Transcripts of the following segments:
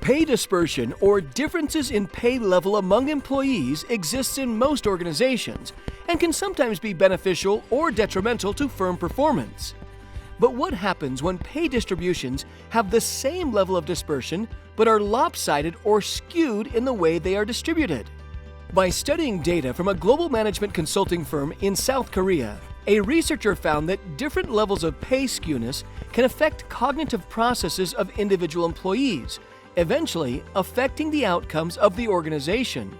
Pay dispersion, or differences in pay level among employees, exists in most organizations and can sometimes be beneficial or detrimental to firm performance. But what happens when pay distributions have the same level of dispersion but are lopsided or skewed in the way they are distributed? By studying data from a global management consulting firm in South Korea, a researcher found that different levels of pay skewness can affect cognitive processes of individual employees, eventually affecting the outcomes of the organization.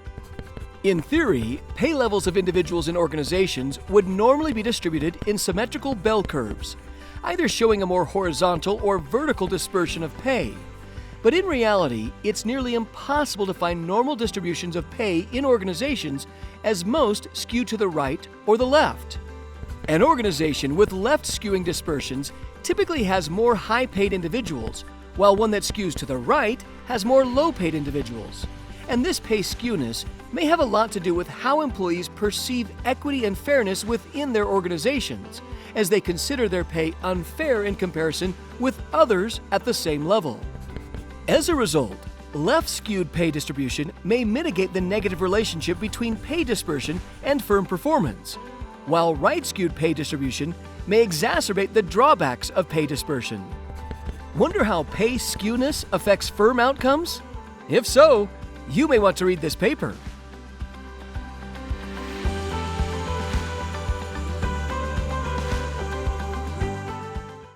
In theory, pay levels of individuals in organizations would normally be distributed in symmetrical bell curves, either showing a more horizontal or vertical dispersion of pay. But in reality, it's nearly impossible to find normal distributions of pay in organizations, as most skew to the right or the left. An organization with left-skewing dispersions typically has more high-paid individuals, while one that skews to the right has more low-paid individuals. And this pay skewness may have a lot to do with how employees perceive equity and fairness within their organizations, as they consider their pay unfair in comparison with others at the same level. As a result, left-skewed pay distribution may mitigate the negative relationship between pay dispersion and firm performance, while right-skewed pay distribution may exacerbate the drawbacks of pay dispersion. Wonder how pay skewness affects firm outcomes? If so, you may want to read this paper.